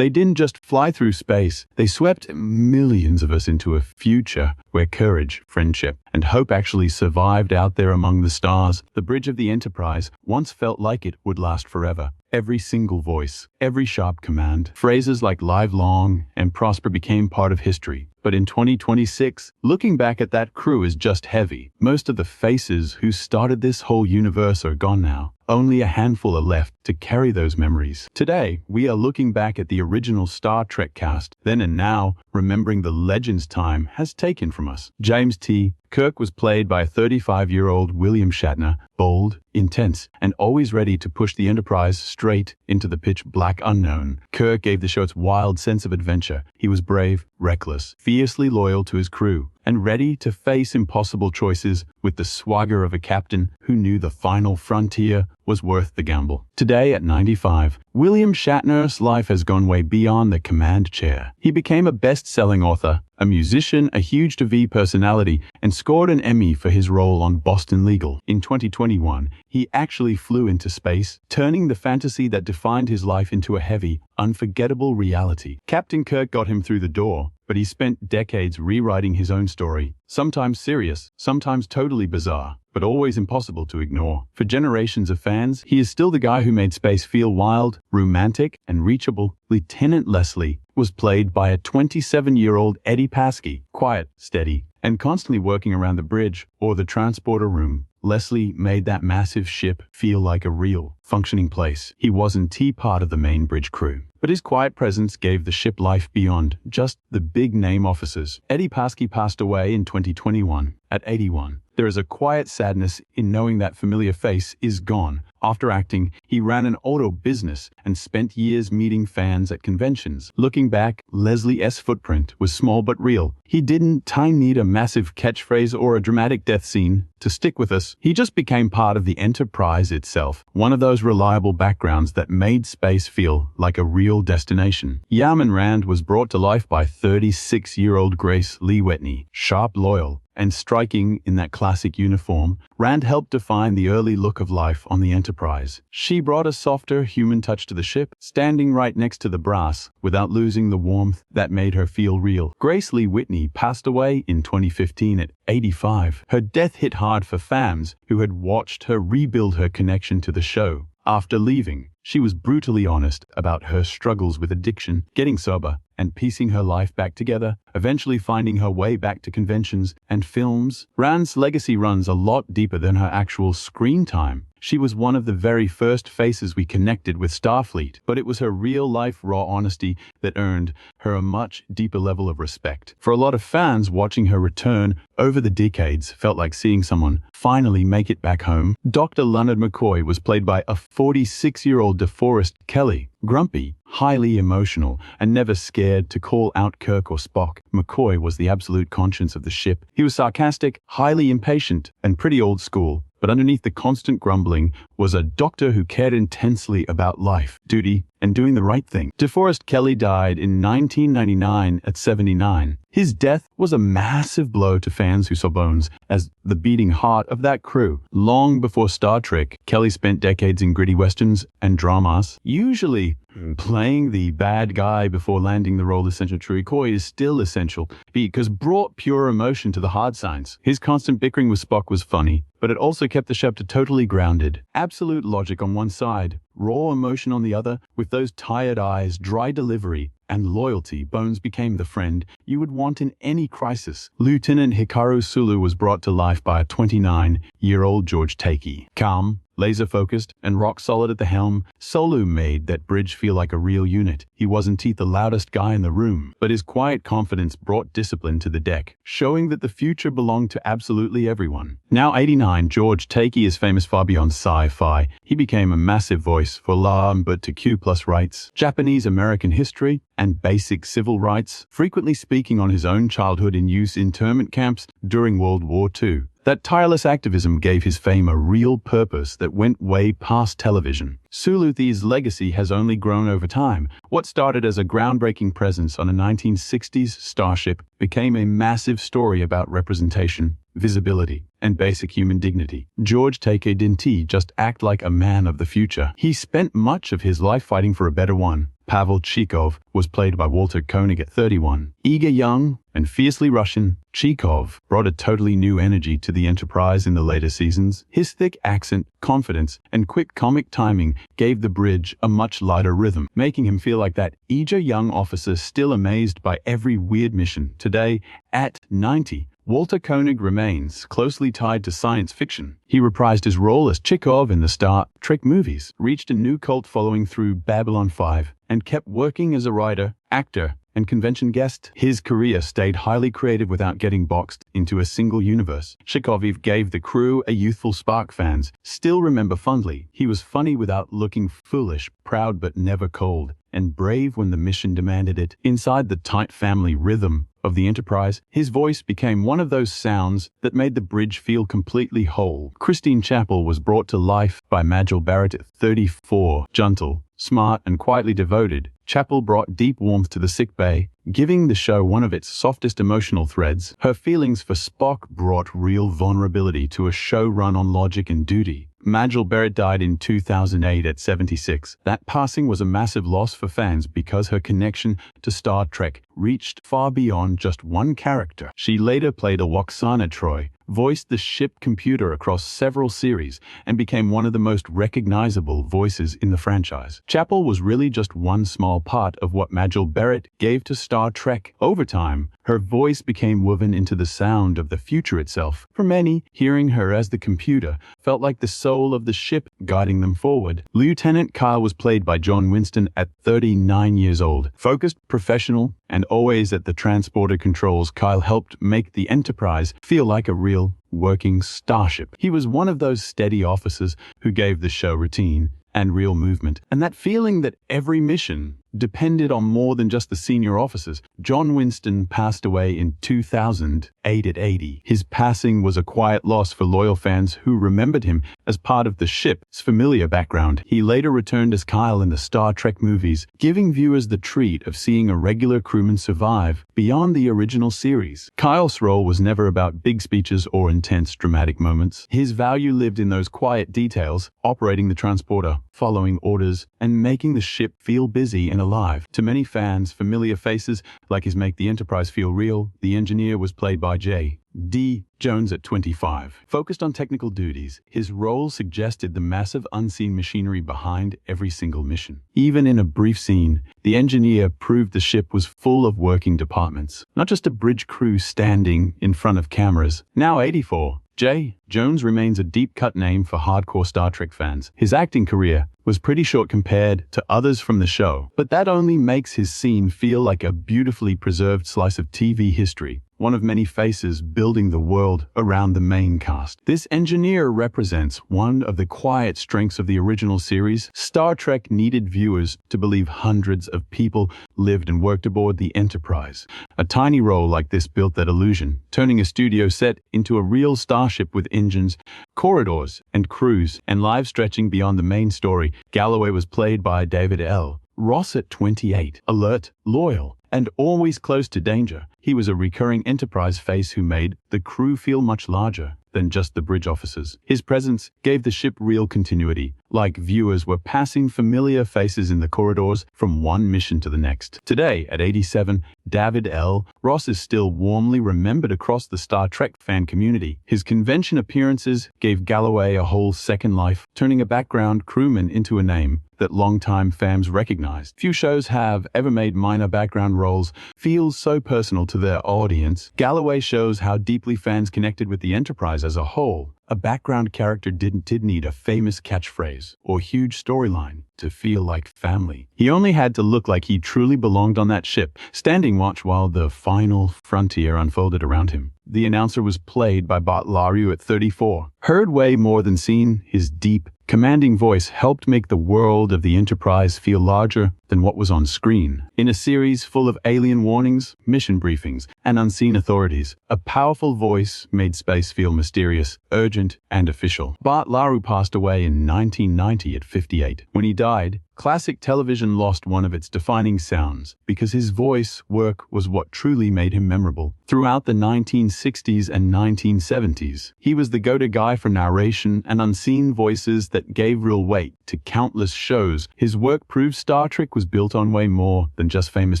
They didn't just fly through space, they swept millions of us into a future where courage, friendship, and hope actually survived out there among the stars. The bridge of the Enterprise once felt like it would last forever. Every single voice, every sharp command, phrases like live long and prosper became part of history. But in 2026, looking back at that crew is just heavy. Most of the faces who started this whole universe are gone now. Only a handful are left to carry those memories. Today, we are looking back at the original Star Trek cast, then and now, remembering the legends time has taken from us. James T. Kirk was played by a 35-year-old William Shatner, bold, intense, and always ready to push the Enterprise straight into the pitch-black unknown. Kirk gave the show its wild sense of adventure. He was brave, reckless, fiercely loyal to his crew, and ready to face impossible choices with the swagger of a captain who knew the final frontier was worth the gamble. Today, at 95, William Shatner's life has gone way beyond the command chair. He became a best-selling author, a musician, a huge TV personality, and scored an Emmy for his role on Boston Legal. In 2021, he actually flew into space, turning the fantasy that defined his life into a heavy, unforgettable reality. Captain Kirk got him through the door, but he spent decades rewriting his own story, sometimes serious, sometimes totally bizarre, but always impossible to ignore. For generations of fans, he is still the guy who made space feel wild, romantic, and reachable. Lieutenant Leslie was played by a 27-year-old Eddie Paskey, quiet, steady, and constantly working around the bridge or the transporter room. Leslie made that massive ship feel like a real, functioning place. He wasn't part of the main bridge crew, but his quiet presence gave the ship life beyond just the big-name officers. Eddie Paskey passed away in 2021 at 81. There is a quiet sadness in knowing that familiar face is gone. After acting, he ran an auto business and spent years meeting fans at conventions. Looking back, Leslie's footprint was small but real. He didn't need a massive catchphrase or a dramatic death scene to stick with us. He just became part of the Enterprise itself, one of those reliable backgrounds that made space feel like a real destination. Yeoman Rand was brought to life by 36-year-old Grace Lee Whitney, sharp, loyal, and striking in that classic uniform. Rand helped define the early look of life on the Enterprise. She brought a softer, human touch to the ship, standing right next to the brass without losing the warmth that made her feel real. Grace Lee Whitney passed away in 2015 at 85. Her death hit hard for fans who had watched her rebuild her connection to the show. After leaving, she was brutally honest about her struggles with addiction, getting sober, and piecing her life back together, eventually finding her way back to conventions and films. Rand's legacy runs a lot deeper than her actual screen time. She was one of the very first faces we connected with Starfleet, but it was her real-life raw honesty that earned her a much deeper level of respect. For a lot of fans, watching her return over the decades felt like seeing someone finally make it back home. Dr. Leonard McCoy was played by a 46-year-old DeForest Kelley. Grumpy, highly emotional, and never scared to call out Kirk or Spock, McCoy was the absolute conscience of the ship. He was sarcastic, highly impatient, and pretty old school. But underneath the constant grumbling was a doctor who cared intensely about life, duty, and doing the right thing. DeForest Kelley died in 1999 at 79. His death was a massive blow to fans who saw Bones as the beating heart of that crew. Long before Star Trek, Kelley spent decades in gritty westerns and dramas, usually playing the bad guy before landing the role essential. McCoy is still essential because brought pure emotion to the hard signs. His constant bickering with Spock was funny, but it also kept the ship totally grounded. Absolute logic on one side, raw emotion on the other. With those tired eyes, dry delivery, and loyalty, Bones became the friend you would want in any crisis. Lieutenant Hikaru Sulu was brought to life by a 29-year-old George Takei. Calm, laser-focused, and rock-solid at the helm, Sulu made that bridge feel like a real unit. He wasn't the loudest guy in the room, but his quiet confidence brought discipline to the deck, showing that the future belonged to absolutely everyone. Now 89, George Takei is famous far beyond sci-fi. He became a massive voice for LGBTQ+ rights, Japanese-American history, and basic civil rights, frequently speaking on his own childhood in youth internment camps during World War II. That tireless activism gave his fame a real purpose that went way past television. Sulu's legacy has only grown over time. What started as a groundbreaking presence on a 1960s starship became a massive story about representation, visibility, and basic human dignity. George Takei didn't just act like a man of the future. He spent much of his life fighting for a better one. Pavel Chekov was played by Walter Koenig at 31. Eager, young, and fiercely Russian, Chekov brought a totally new energy to the Enterprise in the later seasons. His thick accent, confidence, and quick comic timing gave the bridge a much lighter rhythm, making him feel like that eager young officer still amazed by every weird mission. Today, at 90, Walter Koenig remains closely tied to science fiction. He reprised his role as Chekov in the Star Trek movies, reached a new cult following through Babylon 5, and kept working as a writer, actor, and convention guest. His career stayed highly creative without getting boxed into a single universe. Chekov gave the crew a youthful Spock fans still remember fondly. He was funny without looking foolish, proud but never cold, and brave when the mission demanded it. Inside the tight family rhythm of the Enterprise, his voice became one of those sounds that made the bridge feel completely whole. Christine Chapel was brought to life by Majel Barrett at 34. Gentle, smart, and quietly devoted, Chapel brought deep warmth to the sick bay, giving the show one of its softest emotional threads. Her feelings for Spock brought real vulnerability to a show run on logic and duty. Majel Barrett died in 2008 at 76. That passing was a massive loss for fans because her connection to Star Trek reached far beyond just one character. She later played Oksana Troi, voiced the ship computer across several series, and became one of the most recognizable voices in the franchise. Chapel was really just one small part of what Majel Barrett gave to Star Trek. Over time, her voice became woven into the sound of the future itself. For many, hearing her as the computer felt like the soul of the ship guiding them forward. Lieutenant Kyle was played by John Winston at 39 years old. Focused, professional, and always at the transporter controls, Kyle helped make the Enterprise feel like a real, working starship. He was one of those steady officers who gave the show routine and real movement, and that feeling that every mission depended on more than just the senior officers. John Winston passed away in 2008 at 80. His passing was a quiet loss for loyal fans who remembered him as part of the ship's familiar background. He later returned as Kyle in the Star Trek movies, giving viewers the treat of seeing a regular crewman survive beyond the original series. Kyle's role was never about big speeches or intense dramatic moments. His value lived in those quiet details, operating the transporter, following orders, and making the ship feel busy and alive. To many fans, familiar faces like his make the Enterprise feel real. The engineer was played by J.D. Jones at 25. Focused on technical duties, his role suggested the massive unseen machinery behind every single mission. Even in a brief scene, the engineer proved the ship was full of working departments, not just a bridge crew standing in front of cameras. Now 84. J. Jones remains a deep-cut name for hardcore Star Trek fans. His acting career was pretty short compared to others from the show, but that only makes his scene feel like a beautifully preserved slice of TV history, one of many faces building the world around the main cast. This engineer represents one of the quiet strengths of the original series. Star Trek needed viewers to believe hundreds of people lived and worked aboard the Enterprise. A tiny role like this built that illusion, turning a studio set into a real starship with engines, corridors, and crews, and lives stretching beyond the main story. Galloway was played by David L. Ross at 28. Alert, loyal, and always close to danger. He was a recurring Enterprise face who made the crew feel much larger than just the bridge officers. His presence gave the ship real continuity, like viewers were passing familiar faces in the corridors from one mission to the next. Today, at 87, David L. Ross is still warmly remembered across the Star Trek fan community. His convention appearances gave Galloway a whole second life, turning a background crewman into a name that longtime fans recognized. Few shows have ever made minor background roles feel so personal to their audience. Galloway shows how deeply fans connected with the Enterprise as a whole. A background character didn't need a famous catchphrase or huge storyline to feel like family. He only had to look like he truly belonged on that ship, standing watch while the final frontier unfolded around him. The announcer was played by Bart Laru at 34. Heard way more than seen, his deep, commanding voice helped make the world of the Enterprise feel larger than what was on screen. In a series full of alien warnings, mission briefings, and unseen authorities, a powerful voice made space feel mysterious, urgent, and official. Bart Laru passed away in 1990 at 58. When he died, classic television lost one of its defining sounds because his voice work was what truly made him memorable. Throughout the 1960s and 1970s, he was the go-to guy for narration and unseen voices that gave real weight to countless shows. His work proved Star Trek was built on way more than just famous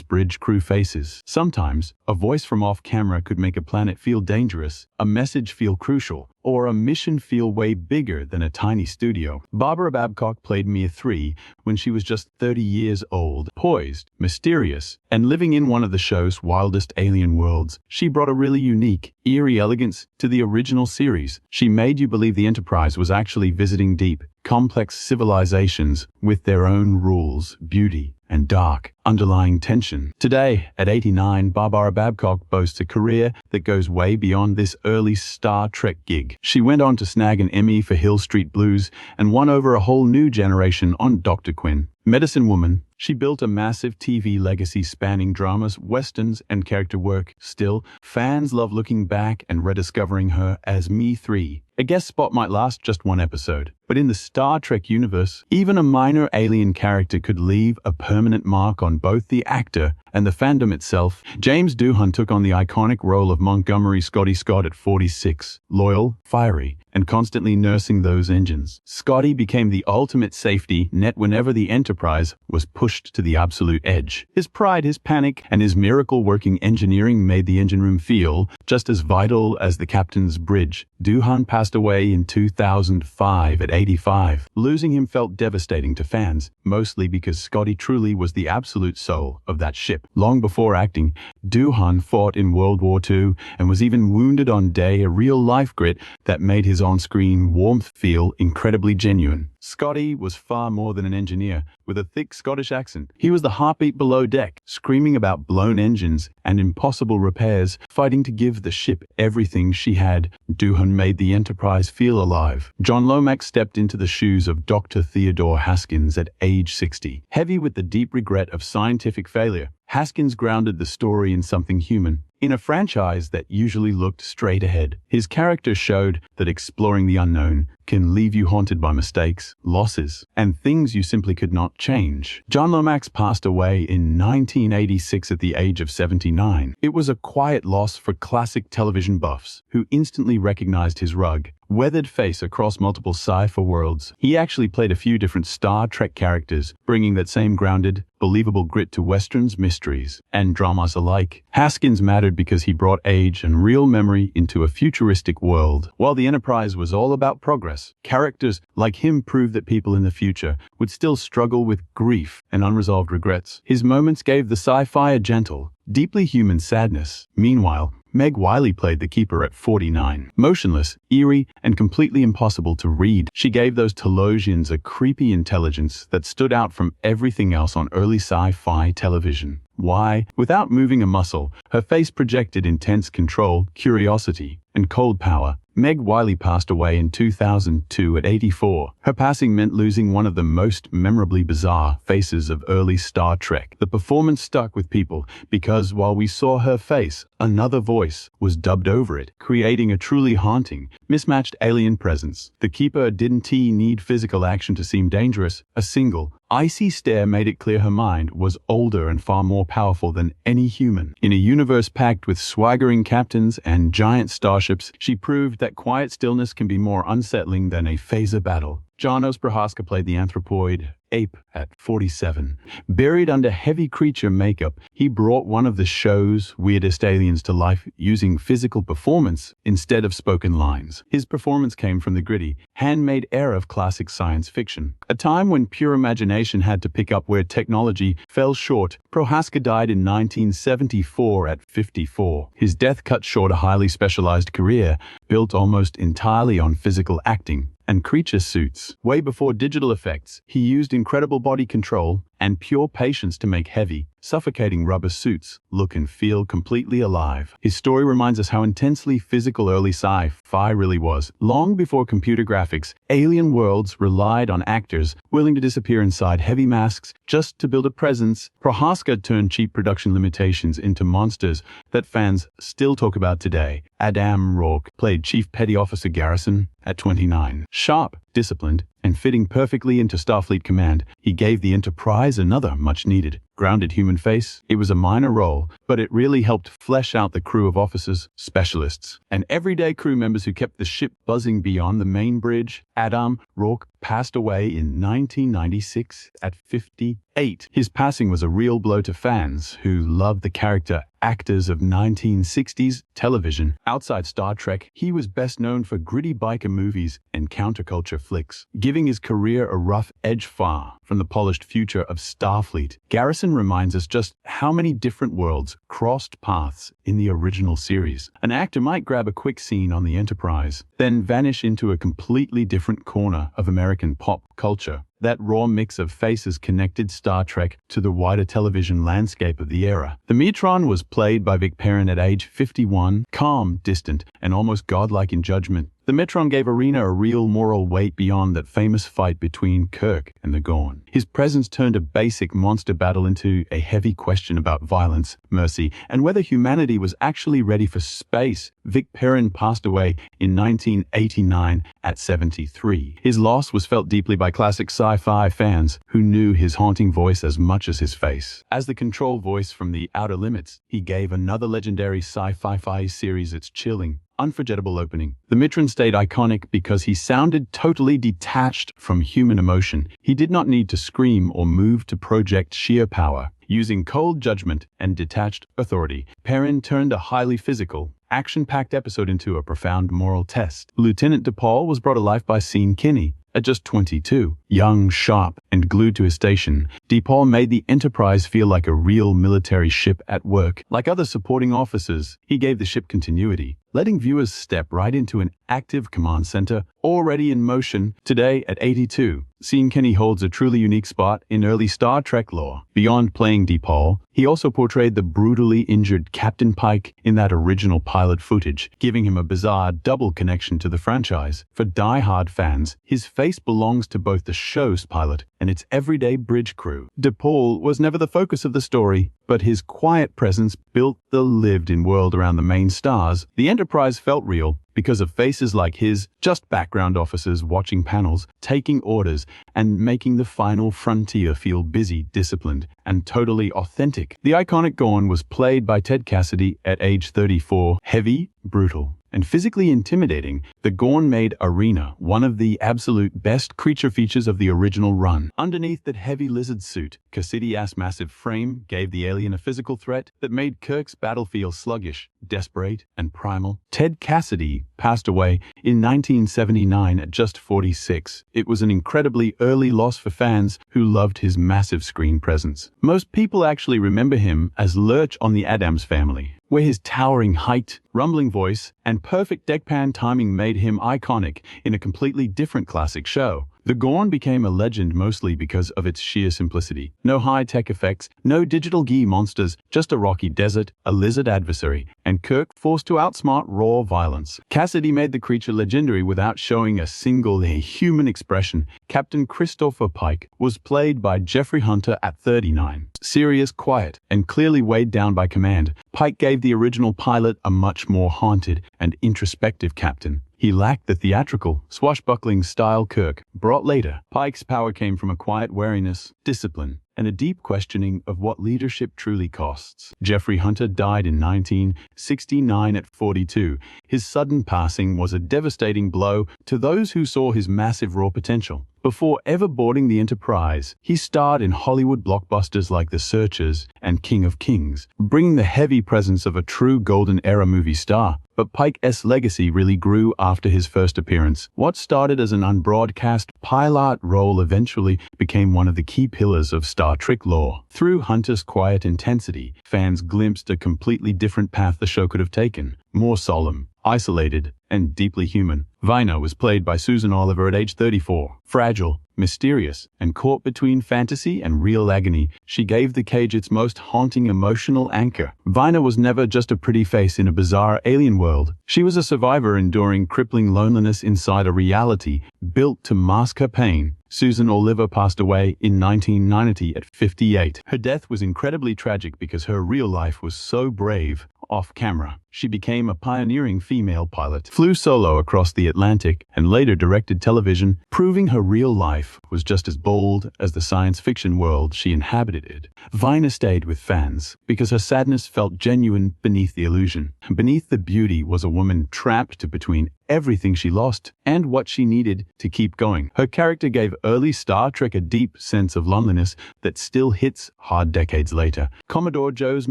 bridge crew faces. Sometimes, a voice from off-camera could make a planet feel dangerous, a message feel crucial, or a mission feel way bigger than a tiny studio. Barbara Babcock played Mia 3 when she was just 30 years old. Poised, mysterious, and living in one of the show's wildest alien worlds, she brought a really unique, eerie elegance to the original series. She made you believe the Enterprise was actually visiting deep, complex civilizations with their own rules, beauty, and dark, underlying tension. Today, at 89, Barbara Babcock boasts a career that goes way beyond this early Star Trek gig. She went on to snag an Emmy for Hill Street Blues and won over a whole new generation on Dr. Quinn. Medicine Woman, she built a massive TV legacy spanning dramas, westerns, and character work. Still, fans love looking back and rediscovering her as Me 3. A guest spot might last just one episode, but in the Star Trek universe, even a minor alien character could leave a permanent mark on both the actor and the fandom itself. James Doohan took on the iconic role of Montgomery Scotty Scott at 46, loyal, fiery, and constantly nursing those engines. Scotty became the ultimate safety net whenever the Enterprise was pushed to the absolute edge. His pride, his panic, and his miracle-working engineering made the engine room feel just as vital as the captain's bridge. Doohan passed away in 2005 at 85. Losing him felt devastating to fans, mostly because Scotty truly was the absolute soul of that ship. Long before acting, Doohan fought in World War II and was even wounded on day, a real-life grit that made his on-screen warmth feel incredibly genuine. Scotty was far more than an engineer. With a thick Scottish accent, he was the heartbeat below deck, screaming about blown engines and impossible repairs, fighting to give the ship everything she had. Doohan made the Enterprise feel alive. John Lomax stepped into the shoes of Dr. Theodore Haskins at age 60. Heavy with the deep regret of scientific failure, Haskins grounded the story in something human. In a franchise that usually looked straight ahead, his character showed that exploring the unknown can leave you haunted by mistakes, losses, and things you simply could not change. John Lomax passed away in 1986 at the age of 79. It was a quiet loss for classic television buffs, who instantly recognized his rugged, weathered face across multiple sci-fi worlds. He actually played a few different Star Trek characters, bringing that same grounded, believable grit to westerns, mysteries, and dramas alike. Haskins mattered because he brought age and real memory into a futuristic world. While the Enterprise was all about progress, characters like him proved that people in the future would still struggle with grief and unresolved regrets. His moments gave the sci-fi a gentle, deeply human sadness. Meanwhile, Meg Wiley played the Keeper at 49. Motionless, eerie, and completely impossible to read, she gave those Telosians a creepy intelligence that stood out from everything else on early sci-fi television. Why? Without moving a muscle, her face projected intense control, curiosity, and cold power. Meg Wiley passed away in 2002 at 84. Her passing meant losing one of the most memorably bizarre faces of early Star Trek. The performance stuck with people because while we saw her face, another voice was dubbed over it, creating a truly haunting, mismatched alien presence. The Keeper didn't need physical action to seem dangerous. A single, icy stare made it clear her mind was older and far more powerful than any human. In a universe packed with swaggering captains and giant starships, she proved that quiet stillness can be more unsettling than a phaser battle. Janos Prohaska played the anthropoid ape at 47. Buried under heavy creature makeup, he brought one of the show's weirdest aliens to life using physical performance instead of spoken lines. His performance came from the gritty, handmade era of classic science fiction. A time when pure imagination had to pick up where technology fell short. Prohaska died in 1974 at 54. His death cut short a highly specialized career built almost entirely on physical acting and creature suits. Way before digital effects, he used incredible body control and pure patience to make heavy, suffocating rubber suits look and feel completely alive. His story reminds us how intensely physical early sci-fi really was. Long before computer graphics, alien worlds relied on actors willing to disappear inside heavy masks just to build a presence. Prohaska turned cheap production limitations into monsters that fans still talk about today. Adam Rourke played Chief Petty Officer Garrison at 29. Sharp, disciplined, and fitting perfectly into Starfleet Command, he gave the Enterprise another much-needed, grounded human face. It was a minor role, but it really helped flesh out the crew of officers, specialists, and everyday crew members who kept the ship buzzing beyond the main bridge. Adam Rourke passed away in 1996 at 58. His passing was a real blow to fans who loved the character actors of 1960s television. Outside Star Trek, he was best known for gritty biker movies and counterculture flicks, giving his career a rough edge far from the polished future of Starfleet. Garrison reminds us just how many different worlds crossed paths in the original series. An actor might grab a quick scene on the Enterprise, then vanish into a completely different corner of American pop culture. That raw mix of faces connected Star Trek to the wider television landscape of the era. The Metron was played by Vic Perrin at age 51, calm, distant, and almost godlike in judgment. The Metron gave Arena a real moral weight beyond that famous fight between Kirk and the Gorn. His presence turned a basic monster battle into a heavy question about violence, mercy, and whether humanity was actually ready for space. Vic Perrin passed away in 1989 at 73. His loss was felt deeply by classic sci-fi fans who knew his haunting voice as much as his face. As the control voice from The Outer Limits, he gave another legendary sci-fi series its chilling, unforgettable opening. The Metron stayed iconic because he sounded totally detached from human emotion. He did not need to scream or move to project sheer power. Using cold judgment and detached authority, Perrin turned a highly physical, action-packed episode into a profound moral test. Lieutenant DePaul was brought to life by Sean Kinney. At just 22, young, sharp, and glued to his station, DePaul made the Enterprise feel like a real military ship at work. Like other supporting officers, he gave the ship continuity, letting viewers step right into an active command center already in motion. Today, at 82, Sean Kinney holds a truly unique spot in early Star Trek lore. Beyond playing DePaul, he also portrayed the brutally injured Captain Pike in that original pilot footage, giving him a bizarre double connection to the franchise. For die-hard fans, his face belongs to both the show's pilot and its everyday bridge crew. DePaul was never the focus of the story, but his quiet presence built the lived-in world around the main stars. The Enterprise felt real because of faces like his, just background officers watching panels, taking orders, and making the final frontier feel busy, disciplined, and totally authentic. The iconic Gorn was played by Ted Cassidy at age 34, heavy, brutal, and physically intimidating. The Gorn made Arena one of the absolute best creature features of the original run. Underneath that heavy lizard suit, Cassidy's massive frame gave the alien a physical threat that made Kirk's battle feel sluggish, desperate, and primal. Ted Cassidy passed away in 1979 at just 46. It was an incredibly early loss for fans who loved his massive screen presence. Most people actually remember him as Lurch on The Addams Family, where his towering height, rumbling voice, and perfect deadpan timing made him iconic in a completely different classic show. The Gorn became a legend mostly because of its sheer simplicity. No high-tech effects, no digital gear monsters, just a rocky desert, a lizard adversary, and Kirk forced to outsmart raw violence. Cassidy made the creature legendary without showing a single human expression. Captain Christopher Pike was played by Jeffrey Hunter at 39. Serious, quiet, and clearly weighed down by command, Pike gave the original pilot a much more haunted and introspective captain. He lacked the theatrical, swashbuckling style Kirk brought later. Pike's power came from a quiet wariness, discipline, and a deep questioning of what leadership truly costs. Jeffrey Hunter died in 1969 at 42. His sudden passing was a devastating blow to those who saw his massive raw potential. Before ever boarding the Enterprise, he starred in Hollywood blockbusters like The Searchers and King of Kings, bringing the heavy presence of a true golden era movie star. But Pike's legacy really grew after his first appearance. What started as an unbroadcast pilot role eventually became one of the key pillars of Star Trek lore. Through Hunter's quiet intensity, fans glimpsed a completely different path the show could have taken. More solemn, isolated, and deeply human. Vina was played by Susan Oliver at age 34. Fragile, mysterious, and caught between fantasy and real agony, she gave the cage its most haunting emotional anchor. Vina was never just a pretty face in a bizarre alien world. She was a survivor enduring crippling loneliness inside a reality built to mask her pain. Susan Oliver passed away in 1990 at 58. Her death was incredibly tragic because her real life was so brave, off-camera. She became a pioneering female pilot, flew solo across the Atlantic, and later directed television, proving her real life was just as bold as the science fiction world she inhabited. Vina stayed with fans because her sadness felt genuine beneath the illusion. Beneath the beauty was a woman trapped between everything she lost and what she needed to keep going. Her character gave early Star Trek a deep sense of loneliness that still hits hard decades later. Commodore Jose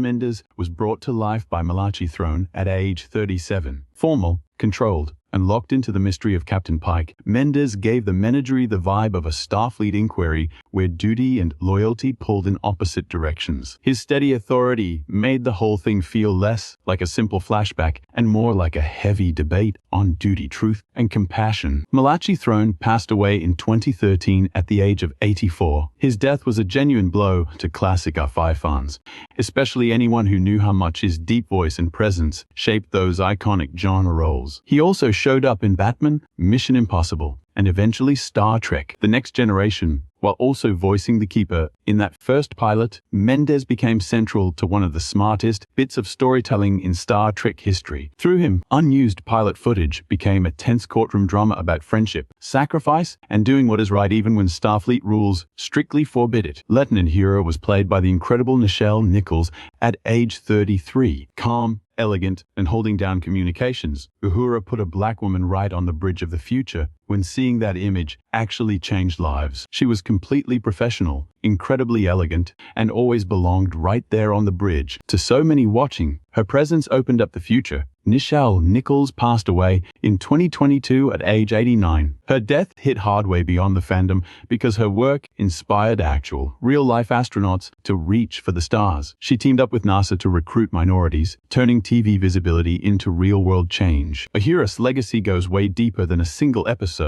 Mendez was brought to life by Malachi Throne at age 37. Formal, controlled, and locked into the mystery of Captain Pike, Mendez gave the menagerie the vibe of a Starfleet inquiry where duty and loyalty pulled in opposite directions. His steady authority made the whole thing feel less like a simple flashback and more like a heavy debate on duty, truth, and compassion. Malachi Throne passed away in 2013 at the age of 84. His death was a genuine blow to classic sci-fi fans, especially anyone who knew how much his deep voice and presence shaped those iconic genre roles. He also showed up in Batman, Mission Impossible, and eventually Star Trek: The Next Generation, while also voicing the Keeper in that first pilot. Mendez became central to one of the smartest bits of storytelling in Star Trek history. Through him, unused pilot footage became a tense courtroom drama about friendship, sacrifice, and doing what is right even when Starfleet rules strictly forbid it. Lieutenant Uhura was played by the incredible Nichelle Nichols at age 33. Calm, elegant, and holding down communications, Uhura put a black woman right on the bridge of the future when seeing that image actually changed lives. She was completely professional, incredibly elegant, and always belonged right there on the bridge. To so many watching, her presence opened up the future. Nichelle Nichols passed away in 2022 at age 89. Her death hit hard way beyond the fandom because her work inspired actual, real-life astronauts to reach for the stars. She teamed up with NASA to recruit minorities, turning TV visibility into real-world change. Uhura's legacy goes way deeper than a single episode.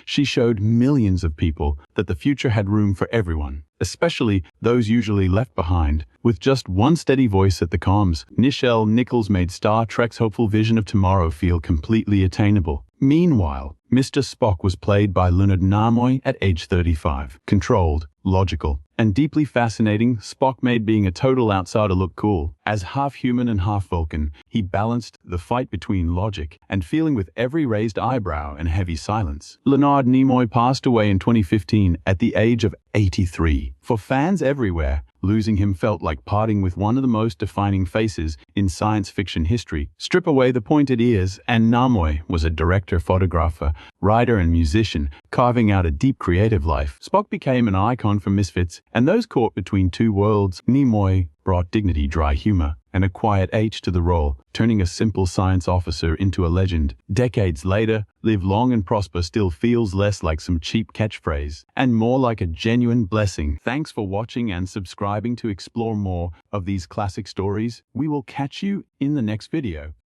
She showed millions of people that the future had room for everyone, especially those usually left behind. With just one steady voice at the comms, Nichelle Nichols made Star Trek's hopeful vision of tomorrow feel completely attainable. Meanwhile, Mr. Spock was played by Leonard Nimoy at age 35. Controlled, logical, and deeply fascinating, Spock made being a total outsider look cool. As half human and half Vulcan, he balanced the fight between logic and feeling with every raised eyebrow and heavy silence. Leonard Nimoy passed away in 2015 at the age of 83. For fans everywhere, losing him felt like parting with one of the most defining faces in science fiction history. Strip away the pointed ears, and Nimoy was a director, photographer, writer, and musician, carving out a deep creative life. Spock became an icon for misfits and those caught between two worlds. Nimoy brought dignity, dry humor, and a quiet edge to the role, turning a simple science officer into a legend. Decades later, "Live long and prosper" still feels less like some cheap catchphrase and more like a genuine blessing. Thanks for watching and subscribing to explore more of these classic stories. We will catch you in the next video.